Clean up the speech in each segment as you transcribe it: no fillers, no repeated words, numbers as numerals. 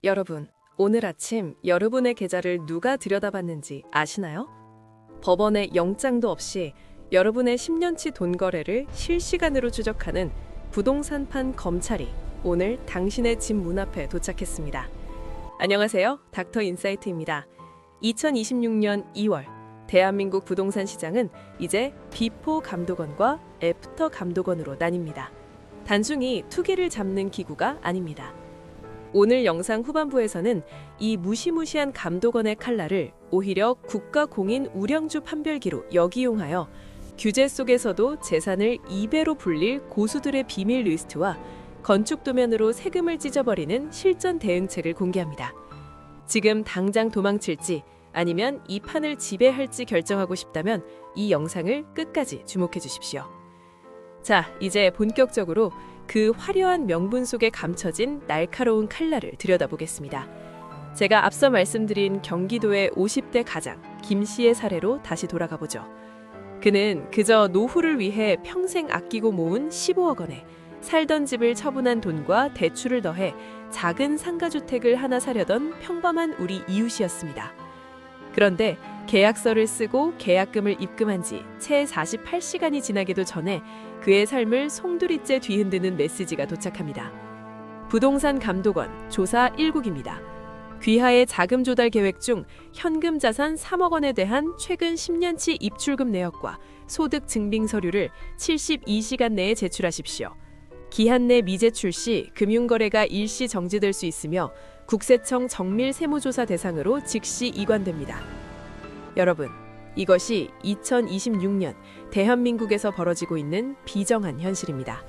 여러분, 오늘 아침 여러분의 계좌를 누가 들여다봤는지 아시나요? 법원의 영장도 없이 여러분의 10년치 돈 거래를 실시간으로 추적하는 부동산판 검찰이 오늘 당신의 집 문 앞에 도착했습니다. 안녕하세요. 닥터 인사이트입니다. 2026년 2월 대한민국 부동산 시장은 이제 비포 감독원과 애프터 감독원으로 나뉩니다. 단순히 투기를 잡는 기구가 아닙니다. 오늘 영상 후반부에서는 이 무시무시한 감독원의 칼날을 오히려 국가공인 우량주 판별기로 역이용하여 규제 속에서도 재산을 2배로 불릴 고수들의 비밀 리스트와 건축 도면으로 세금을 찢어버리는 실전 대응책을 공개합니다. 지금 당장 도망칠지 아니면 이 판을 지배할지 결정하고 싶다면 이 영상을 끝까지 주목해 주십시오. 자, 이제 본격적으로 그 화려한 명분 속에 감춰진 날카로운 칼날을 들여다보겠습니다. 제가 앞서 말씀드린 경기도의 50대 가장 김 씨의 사례로 다시 돌아가 보죠. 그는 그저 노후를 위해 평생 아끼고 모은 15억 원에 살던 집을 처분한 돈과 대출을 더해 작은 상가주택을 하나 사려던 평범한 우리 이웃이었습니다. 그런데 계약서를 쓰고 계약금을 입금한 지 채 48시간이 지나기도 전에 그의 삶을 송두리째 뒤흔드는 메시지가 도착합니다. 부동산 감독원 조사 1국입니다. 귀하의 자금 조달 계획 중 현금 자산 3억 원에 대한 최근 10년치 입출금 내역과 소득 증빙 서류를 72시간 내에 제출하십시오. 기한 내 미제출 시 금융거래가 일시 정지될 수 있으며 국세청 정밀 세무조사 대상으로 즉시 이관됩니다. 여러분, 이것이 2026년 대한민국에서 벌어지고 있는 비정한 현실입니다.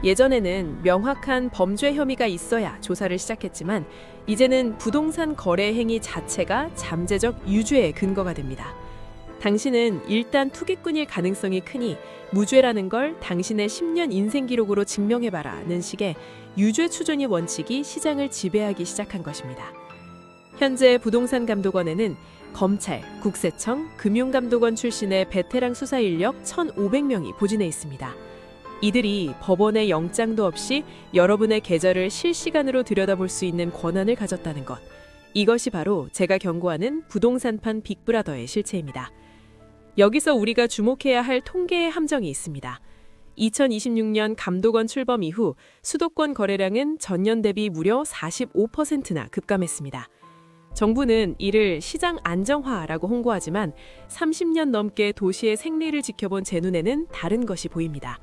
예전에는 명확한 범죄 혐의가 있어야 조사를 시작했지만 이제는 부동산 거래 행위 자체가 잠재적 유죄의 근거가 됩니다. 당신은 일단 투기꾼일 가능성이 크니 무죄라는 걸 당신의 10년 인생 기록으로 증명해봐라는 식의 유죄 추존의 원칙이 시장을 지배하기 시작한 것입니다. 현재 부동산 감독원에는 검찰, 국세청, 금융감독원 출신의 베테랑 수사 인력 1,500명이 보진해 있습니다. 이들이 법원의 영장도 없이 여러분의 계좌를 실시간으로 들여다볼 수 있는 권한을 가졌다는 것. 이것이 바로 제가 경고하는 부동산판 빅브라더의 실체입니다. 여기서 우리가 주목해야 할 통계의 함정이 있습니다. 2026년 감독원 출범 이후 수도권 거래량은 전년 대비 무려 45%나 급감했습니다. 정부는 이를 시장 안정화라고 홍보하지만 30년 넘게 도시의 생리를 지켜본 제 눈에는 다른 것이 보입니다.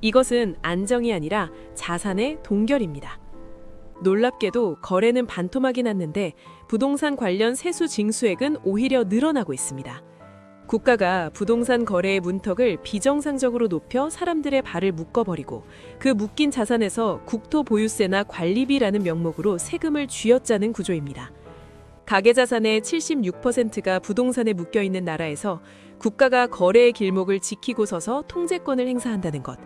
이것은 안정이 아니라 자산의 동결입니다. 놀랍게도 거래는 반토막이 났는데 부동산 관련 세수 징수액은 오히려 늘어나고 있습니다. 국가가 부동산 거래의 문턱을 비정상적으로 높여 사람들의 발을 묶어버리고 그 묶인 자산에서 국토보유세나 관리비라는 명목으로 세금을 쥐어짜는 구조입니다. 가계자산의 76%가 부동산에 묶여있는 나라에서 국가가 거래의 길목을 지키고 서서 통제권을 행사한다는 것.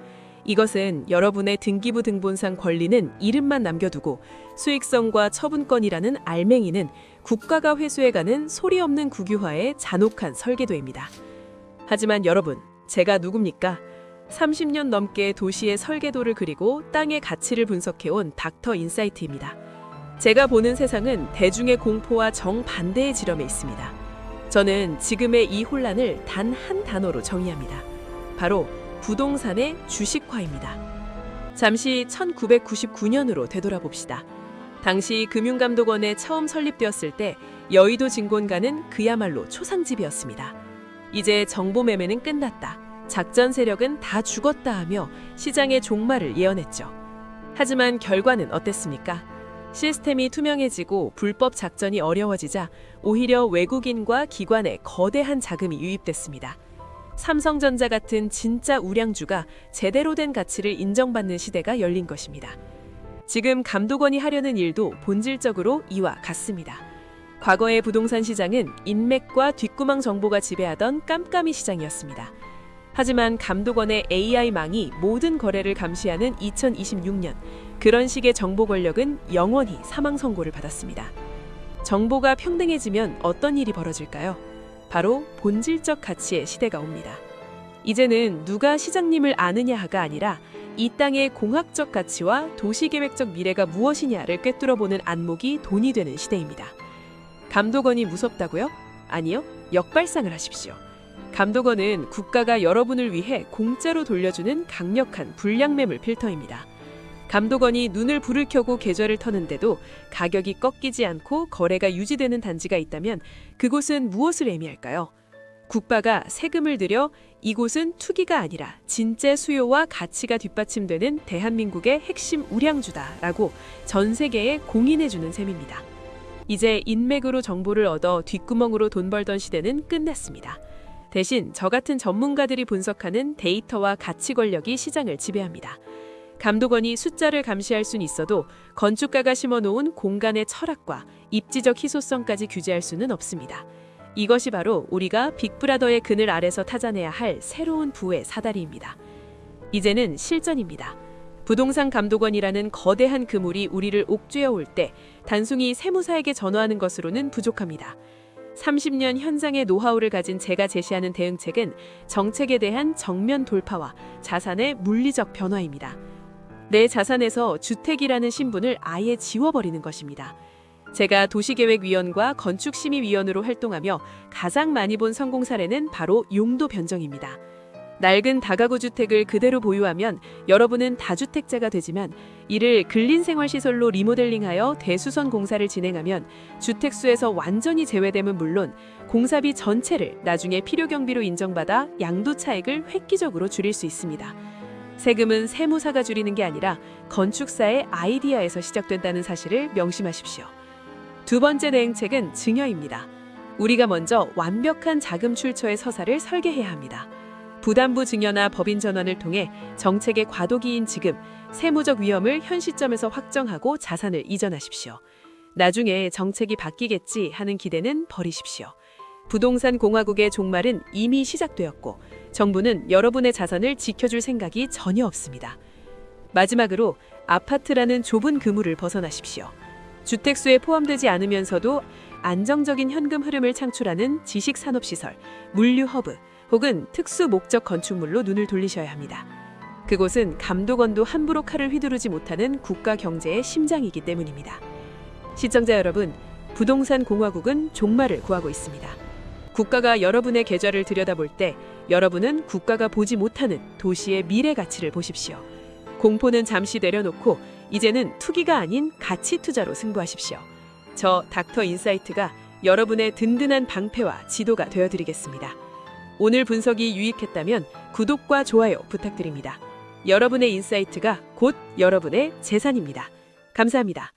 이것은 여러분의 등기부 등본상 권리는 이름만 남겨두고 수익성과 처분권이라는 알맹이는 국가가 회수해가는 소리 없는 국유화의 잔혹한 설계도입니다. 하지만 여러분, 제가 누굽니까? 30년 넘게 도시의 설계도를 그리고 땅의 가치를 분석해온 닥터 인사이트입니다. 제가 보는 세상은 대중의 공포와 정반대의 지점에 있습니다. 저는 지금의 이 혼란을 단 한 단어로 정의합니다. 바로 부동산의 주식화입니다. 잠시 1999년으로 되돌아봅시다. 당시 금융감독원에 처음 설립되었을 때 여의도 증권가는 그야말로 초상집이었습니다. 이제 정보 매매는 끝났다. 작전 세력은 다 죽었다 하며 시장의 종말을 예언했죠. 하지만 결과는 어땠습니까? 시스템이 투명해지고 불법 작전이 어려워지자 오히려 외국인과 기관의 거대한 자금이 유입됐습니다. 삼성전자 같은 진짜 우량주가 제대로 된 가치를 인정받는 시대가 열린 것입니다. 지금 감독원이 하려는 일도 본질적으로 이와 같습니다. 과거의 부동산 시장은 인맥과 뒷구멍 정보가 지배하던 깜깜이 시장이었습니다. 하지만 감독원의 AI망이 모든 거래를 감시하는 2026년, 그런 식의 정보 권력은 영원히 사망 선고를 받았습니다. 정보가 평등해지면 어떤 일이 벌어질까요? 바로 본질적 가치의 시대가 옵니다. 이제는 누가 시장님을 아느냐가 아니라 이 땅의 공학적 가치와 도시계획적 미래가 무엇이냐를 꿰뚫어보는 안목이 돈이 되는 시대입니다. 감독원이 무섭다고요? 아니요, 역발상을 하십시오. 감독원은 국가가 여러분을 위해 공짜로 돌려주는 강력한 불량매물 필터입니다. 감독원이 눈을 불을 켜고 계좌를 터는데도 가격이 꺾이지 않고 거래가 유지되는 단지가 있다면 그곳은 무엇을 의미할까요? 국가가 세금을 들여 이곳은 투기가 아니라 진짜 수요와 가치가 뒷받침되는 대한민국의 핵심 우량주다라고 전 세계에 공인해주는 셈입니다. 이제 인맥으로 정보를 얻어 뒷구멍으로 돈 벌던 시대는 끝났습니다. 대신 저 같은 전문가들이 분석하는 데이터와 가치 권력이 시장을 지배합니다. 감독원이 숫자를 감시할 수는 있어도 건축가가 심어놓은 공간의 철학과 입지적 희소성까지 규제할 수는 없습니다. 이것이 바로 우리가 빅브라더의 그늘 아래서 찾아내야 할 새로운 부의 사다리입니다. 이제는 실전입니다. 부동산 감독원이라는 거대한 그물이 우리를 옥죄어 올 때 단순히 세무사에게 전화하는 것으로는 부족합니다. 30년 현장의 노하우를 가진 제가 제시하는 대응책은 정책에 대한 정면 돌파와 자산의 물리적 변화입니다. 내 자산에서 주택이라는 신분을 아예 지워버리는 것입니다. 제가 도시계획위원과 건축심의위원으로 활동하며 가장 많이 본 성공 사례는 바로 용도 변경입니다. 낡은 다가구 주택을 그대로 보유하면 여러분은 다주택자가 되지만 이를 근린생활시설로 리모델링하여 대수선 공사를 진행하면 주택수에서 완전히 제외됨은 물론 공사비 전체를 나중에 필요경비로 인정받아 양도 차익을 획기적으로 줄일 수 있습니다. 세금은 세무사가 줄이는 게 아니라 건축사의 아이디어에서 시작된다는 사실을 명심하십시오. 두 번째 대응책은 증여입니다. 우리가 먼저 완벽한 자금 출처의 서사를 설계해야 합니다. 부담부 증여나 법인 전환을 통해 정책의 과도기인 지금 세무적 위험을 현 시점에서 확정하고 자산을 이전하십시오. 나중에 정책이 바뀌겠지 하는 기대는 버리십시오. 부동산 공화국의 종말은 이미 시작되었고 정부는 여러분의 자산을 지켜줄 생각이 전혀 없습니다. 마지막으로 아파트라는 좁은 그물을 벗어나십시오. 주택수에 포함되지 않으면서도 안정적인 현금 흐름을 창출하는 지식산업시설, 물류허브 혹은 특수 목적 건축물로 눈을 돌리셔야 합니다. 그곳은 감독원도 함부로 칼을 휘두르지 못하는 국가 경제의 심장이기 때문입니다. 시청자 여러분, 부동산 공화국은 종말을 구하고 있습니다. 국가가 여러분의 계좌를 들여다볼 때 여러분은 국가가 보지 못하는 도시의 미래 가치를 보십시오. 공포는 잠시 내려놓고 이제는 투기가 아닌 가치 투자로 승부하십시오. 저 닥터 인사이트가 여러분의 든든한 방패와 지도가 되어드리겠습니다. 오늘 분석이 유익했다면 구독과 좋아요 부탁드립니다. 여러분의 인사이트가 곧 여러분의 재산입니다. 감사합니다.